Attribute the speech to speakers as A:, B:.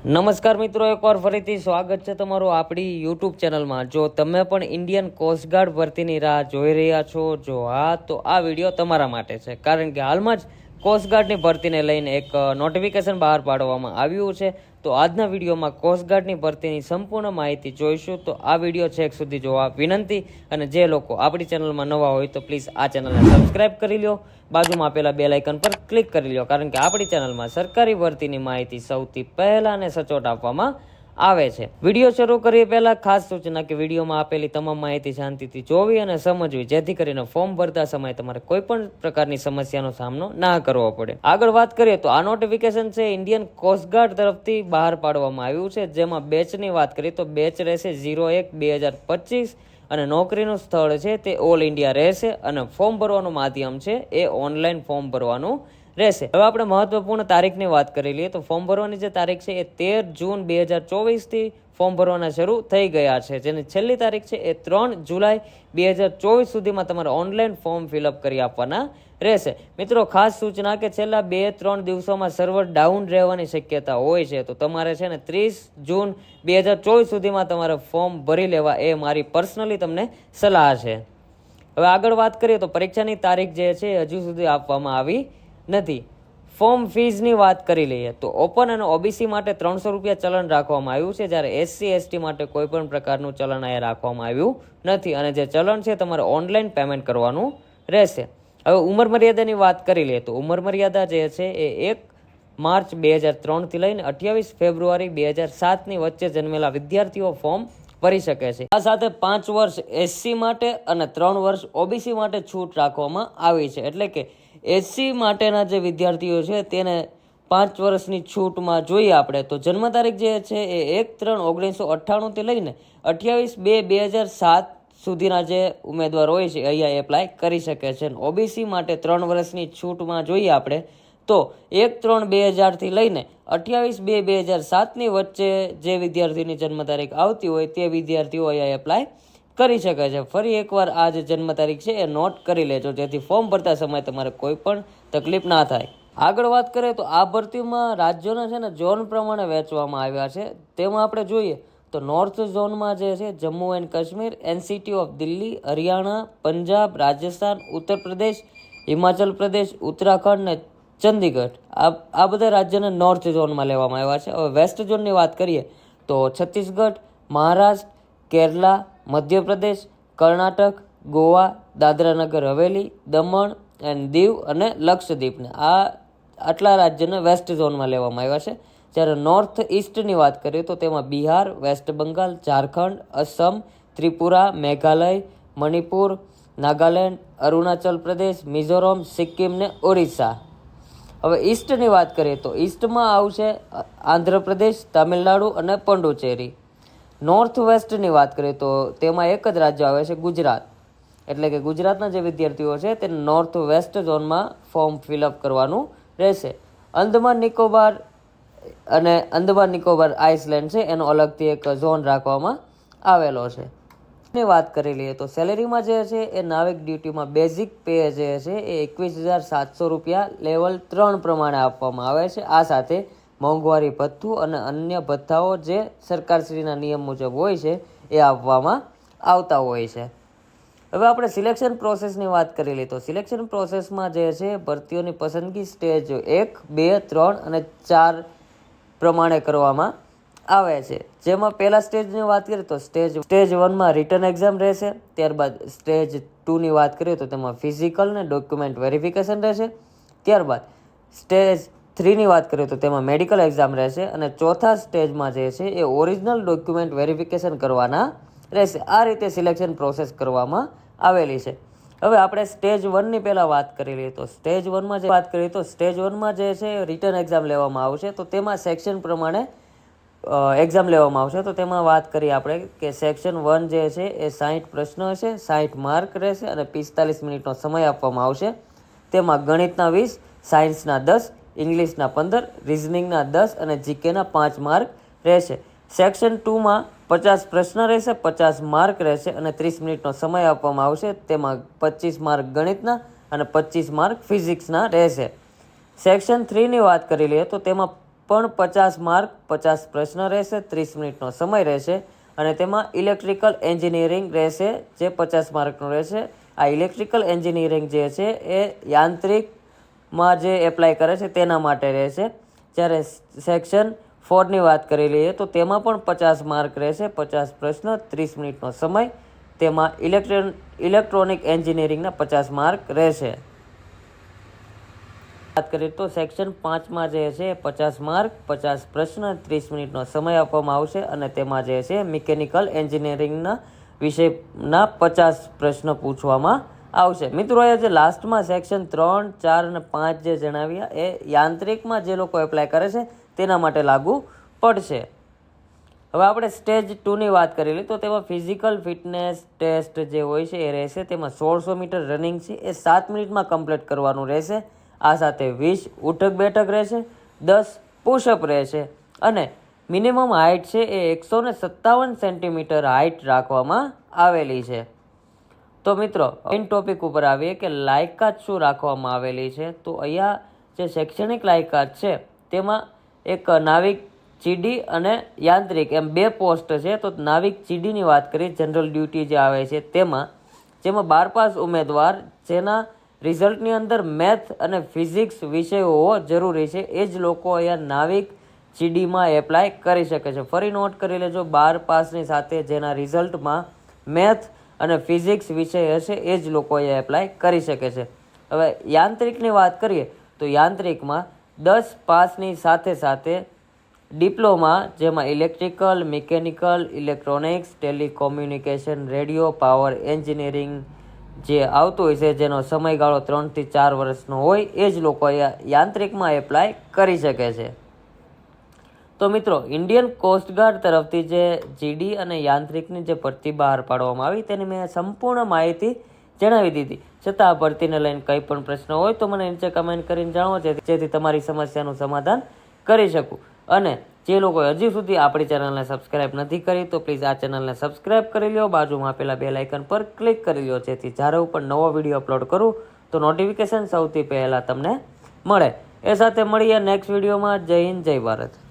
A: નમસ્કાર મિત્રો, એકવાર ફરીથી સ્વાગત છે તમારું આપણી યુટ્યુબ ચેનલમાં. જો તમે પણ ઇન્ડિયન કોસ્ટગાર્ડ ભરતીની રાહ જોઈ રહ્યા છો, જો હા, તો આ વિડીયો તમારા માટે છે. કારણ કે હાલમાં જ કોસ્ટગાર્ડની ભરતીને લઈને એક નોટિફિકેશન બહાર પાડવામાં આવ્યું છે. તો આજના વિડીયોમાં કોસ્ટગાર્ડની ભરતીની સંપૂર્ણ માહિતી જોઈશું. તો આ વિડીયો છેક સુધી જોવા વિનંતી. અને જે લોકો આપણી ચેનલમાં નવા હોય તો પ્લીઝ આ ચેનલને સબસ્ક્રાઈબ કરી લો, બાજુમાં આપેલા બેલ આઇકન પર ક્લિક કરી લો. કારણ કે આપણી ચેનલમાં સરકારી ભરતીની માહિતી સૌથી પહેલા અને સચોટ આપવામાં આવે છે. વિડીયો શરૂ કરીએ પહેલા ખાસ સૂચના કે વિડીયોમાં આપેલી તમામ માહિતી શાંતિથી જોવી અને સમજવી, જેથી કરીને ફોર્મ ભરતા સમયે તમારે કોઈ પણ પ્રકારની સમસ્યાનો સામનો ના કરવો પડે. આગળ વાત કરીએ તો આ નોટિફિકેશન છે ઇન્ડિયન કોસ્ટગાર્ડ તરફથી બહાર પાડવામાં આવ્યું છે. જેમાં બેચની વાત કરીએ તો બેચ રહેશે 01/2025 અને નોકરીનું સ્થળ છે તે ઓલ ઇન્ડિયા રહેશે અને ફોર્મ ભરવાનું માધ્યમ છે એ ઓનલાઈન ફોર્મ ભરવાનું રહેશે. હવે આપણે મહત્વપૂર્ણ તારીખની વાત કરી લઈએ તો ફોર્મ ભરવાની જે તારીખ છે એ 13 જૂન 2024થી ફોર્મ ભરવાના શરૂ થઈ ગયા છે. જેની છેલ્લી તારીખ છે એ 3 જુલાઈ 2024 સુધીમાં તમારે ઓનલાઈન ફોર્મ ફિલઅપ કરી આપવાના રહેશે. મિત્રો, ખાસ સૂચના કે છેલ્લા 2-3 દિવસોમાં સર્વર ડાઉન રહેવાની શક્યતા હોય છે. તો તમારે છે ને 30 જૂન 2024 સુધીમાં તમારે ફોર્મ ભરી લેવા એ મારી પર્સનલી તમને સલાહ છે. હવે આગળ વાત કરીએ તો પરીક્ષાની તારીખ જે છે હજુ સુધી આપવામાં આવી નથી. ફોર્મ ફીઝની વાત કરી લઈએ તો ઓપન અને ઓબીસી માટે 300 રૂપિયા ચલણ રાખવામાં આવ્યું છે, જ્યારે SC/ST માટે કોઈ પણ પ્રકારનું ચલણ અહીંયા રાખવામાં આવ્યું નથી. અને જે ચલણ છે તમારે ઓનલાઈન પેમેન્ટ કરવાનું રહેશે. હવે ઉંમર મર્યાદાની વાત કરી લઈએ તો ઉંમર મર્યાદા જે છે એ 1 માર્ચ 2003થી લઈને 28 ફેબ્રુઆરી 2007ની વચ્ચે જન્મેલા વિદ્યાર્થીઓ ફોર્મ ભરી શકે છે. આ સાથે 5 વર્ષ SC માટે અને 3 વર્ષ OBC માટે છૂટ રાખવામાં આવી છે. એટલે કે SC માટેના જે વિદ્યાર્થીઓ છે તેને 5 વર્ષની છૂટમાં જોઈએ આપણે તો જન્મ તારીખ જે છે એ 1/3/1998થી લઈને 28/2/2007 સુધીના જે ઉમેદવાર હોય છે અહીંયા એપ્લાય કરી શકે છે. ઓબીસી માટે 3 વર્ષની છૂટમાં જોઈએ આપણે તો 1/3/2000થી લઈને 28/2/2007ની વચ્ચે જે વિદ્યાર્થીની જન્મ તારીખ આવતી હોય તે વિદ્યાર્થીઓ અહીંયા એપ્લાય કરી શકે છે. ફરી એકવાર આ જે જન્મ તારીખ છે એ નોટ કરી લેજો, જેથી ફોર્મ ભરતા સમયે તમારે કોઈ પણ તકલીફ ના થાય. આગળ વાત કરીએ તો આ ભરતીમાં રાજ્યોના છે ને ઝોન પ્રમાણે વહેંચવામાં આવ્યા છે. તેમાં આપણે જોઈએ તો નોર્થ ઝોનમાં જે છે Jammu and Kashmir, NCT of Delhi, Haryana, Punjab, Rajasthan, Uttar Pradesh, Himachal Pradesh, Uttarakhand ને ચંદીગઢ, આ બધા રાજ્યને નોર્થ ઝોનમાં લેવામાં આવ્યા છે. હવે વેસ્ટ ઝોનની વાત કરીએ તો છત્તીસગઢ, મહારાષ્ટ્ર, કેરલા, મધ્યપ્રદેશ, કર્ણાટક, ગોવા, દાદરાનગર હવેલી, દમણ એન્ડ દીવ અને લક્ષદ્વીપને આટલા રાજ્યને વેસ્ટ ઝોનમાં લેવામાં આવ્યા છે. જ્યારે નોર્થ ઇસ્ટની વાત કરીએ તો તેમાં બિહાર, વેસ્ટ બંગાળ, ઝારખંડ, અસમ, ત્રિપુરા, મેઘાલય, મણિપુર, નાગાલેન્ડ, અરુણાચલ પ્રદેશ, મિઝોરમ, સિક્કિમ ને ઓરિસ્સા. હવે ઈસ્ટની વાત કરીએ તો ઈસ્ટમાં આવશે આંધ્રપ્રદેશ, તામિલનાડુ અને પોંડુચેરી. નોર્થ વેસ્ટની વાત કરીએ તો તેમાં એક જ રાજ્ય આવે છે ગુજરાત. એટલે કે ગુજરાતના જે વિદ્યાર્થીઓ છે તે નોર્થ વેસ્ટ ઝોનમાં ફોર્મ ફિલઅપ કરવાનું રહેશે. અંદમાન નિકોબાર અને અંદમાન નિકોબાર આઇસલેન્ડ છે એનો અલગથી એક ઝોન રાખવામાં આવેલો છે. ની વાત કરી લઈએ તો સેલેરીમાં જે છે એ નાવિક ડ્યુટીમાં બેઝિક પે જે છે એ 21,700 રૂપિયા લેવલ 3 પ્રમાણે આપવામાં આવે છે. આ સાથે મોંઘવારી ભથ્થું અને અન્ય ભથ્થાઓ જે સરકારશ્રીના નિયમ મુજબ હોય છે એ આપવામાં આવતા હોય છે. હવે આપણે સિલેક્શન પ્રોસેસની વાત કરી લઈએ તો સિલેક્શન પ્રોસેસમાં જે છે ભરતીઓની પસંદગી સ્ટેજ 1, 2, 3 અને 4 પ્રમાણે કરવામાં આવે છે. જેમાં પહેલા સ્ટેજની વાત કરીએ તો સ્ટેજ 1માં રિટન એક્ઝામ રહેશે. ત્યારબાદ સ્ટેજ 2ની વાત કરીએ તો તેમાં ફિઝિકલ ને ડોક્યુમેન્ટ વેરિફિકેશન રહેશે. ત્યારબાદ સ્ટેજ 3ની વાત કરીએ તો તેમાં મેડિકલ એક્ઝામ રહેશે. અને ચોથા સ્ટેજમાં જે છે એ ઓરિજિનલ ડોક્યુમેન્ટ વેરિફિકેશન કરવાના રહેશે. આ રીતે સિલેક્શન પ્રોસેસ કરવામાં આવેલી છે. હવે આપણે સ્ટેજ 1ની પહેલાં વાત કરી લઈએ તો સ્ટેજ 1માં જે વાત કરીએ તો સ્ટેજ 1માં જે છે રિટન એક્ઝામ લેવામાં આવશે. તો તેમાં સેક્શન પ્રમાણે એક્ઝામ લેવામાં આવશે. તો તેમાં વાત કરીએ આપણે કે સેક્શન 1 જે છે એ 60 પ્રશ્ન હશે, 60 માર્ક રહેશે અને 45 મિનિટનો સમય આપવામાં આવશે. તેમાં ગણિતના 20, સાયન્સના 10, ઇંગ્લિશના 15, રિઝનિંગના 10 અને જીકેના 5 માર્ક રહેશે. સેક્શન 2માં 50 પ્રશ્ન રહેશે, 50 માર્ક રહેશે અને 30 મિનિટનો સમય આપવામાં આવશે. તેમાં 25 માર્ક ગણિતના અને 25 માર્ક ફિઝિક્સના રહેશે. સેક્શન 3ની વાત કરી લઈએ તો તેમાં પણ 50 માર્ક 50 પ્રશ્ન રહેશે, 30 મિનિટનો સમય રહેશે અને તેમાં ઇલેક્ટ્રિકલ એન્જિનિયરિંગ રહેશે જે 50 માર્કનું રહેશે. આ ઇલેક્ટ્રિકલ એન્જિનિયરિંગ જે છે એ યાંત્રિકમાં જે એપ્લાય કરે છે તેના માટે રહેશે. જ્યારે સેક્શન 4ની વાત કરી લઈએ તો તેમાં પણ 50 માર્ક રહેશે, 50 પ્રશ્ન, 30 મિનિટનો સમય. તેમાં ઇલેક્ટ્રોનિક એન્જિનિયરિંગના 50 માર્ક રહેશે. વાત કરીએ તો સેક્શન 5માં જે છે 50 માર્ક, 50 પ્રશ્ન, 30 મિનિટનો સમય આપવામાં આવશે અને તેમાં જે છે મિકેનિકલ એન્જિનિયરિંગના વિષયના 50 પ્રશ્ન પૂછવામાં આવશે. મિત્રો એ જે લાસ્ટમાં સેક્શન 3, 4 અને 5 જે જણાવ્યા એ યાંત્રિકમાં જે લોકો એપ્લાય કરે છે તેના માટે લાગુ પડશે. હવે આપણે સ્ટેજ 2ની વાત કરી લઈએ તો તેમાં ફિઝિકલ ફિટનેસ ટેસ્ટ જે હોય છે એ રહેશે. તેમાં 1600 મીટર રનિંગ છે એ 7 મિનિટમાં કમ્પ્લીટ કરવાનું રહેશે. આ સાથે 20 ઉઠક બેઠક રહેશે, 10 પુશઅપ રહેશે અને મિનિમમ હાઇટ છે એ 157 સેન્ટીમીટર હાઇટ રાખવામાં આવેલી છે. તો મિત્રો મેઇન ટોપિક ઉપર આવીએ કે લાયકાત શું રાખવામાં આવેલી છે. તો અહીંયા જે શૈક્ષણિક લાયકાત છે તેમાં એક નાવિક ચીડી અને યાંત્રિક એમ 2 પોસ્ટ છે. તો નાવિક ચીડીની વાત કરીએ, જનરલ ડ્યુટી જે આવે છે જેમાં 12 પાસ ઉમેદવાર જેના રિઝલ્ટની અંદર મેથ અને ફિઝિક્સ વિષય હોવો જરૂરી છે એ જ લોકો અહીંયા નાવિક ચીડીમાં એપ્લાય કરી શકે છે. ફરી નોટ કરી લેજો, 12 પાસની સાથે જેના રિઝલ્ટમાં મેથ અને ફિઝિક્સ વિષય હશે એ જ લોકો અહીંયા એપ્લાય કરી શકે છે. હવે યાંત્રિકની વાત કરીએ તો યાંત્રિકમાં 10 પાસની સાથે સાથે ડિપ્લોમા જેમાં electrical, mechanical, electronics, telecommunication, radio, power engineering જે આવતું હોય છે જેનો સમયગાળો 3 થી 4 વર્ષનો હોય એ જ લોકો યાંત્રિકમાં એપ્લાય કરી શકે છે. તો મિત્રો ઇન્ડિયન કોસ્ટગાર્ડ તરફથી જે જીડી અને યાંત્રિકની જે ભરતી બહાર પાડવામાં આવી તેની મેં સંપૂર્ણ માહિતી જણાવી દીધી. છતાં આ ભરતીને લઈને કંઈ પણ પ્રશ્ન હોય તો મને નીચે કમેન્ટ કરીને જણાવો જેથી તમારી સમસ્યાનું સમાધાન કરી શકું. અને જે લોકો હજી સુધી આપણી ચેનલને સબસ્ક્રાઇબ નથી કરી તો પ્લીઝ આ ચેનલને સબસ્ક્રાઇબ કરી લો, બાજુમાં આપેલા બેલ આઇકન પર ક્લિક કરી લો જેથી જ્યારે હું પણ નવો વિડીયો અપલોડ કરું તો નોટિફિકેશન સૌથી પહેલાં તમને મળે. એ સાથે મળીએ નેક્સ્ટ વિડીયોમાં. જય હિન્દ, જય ભારત.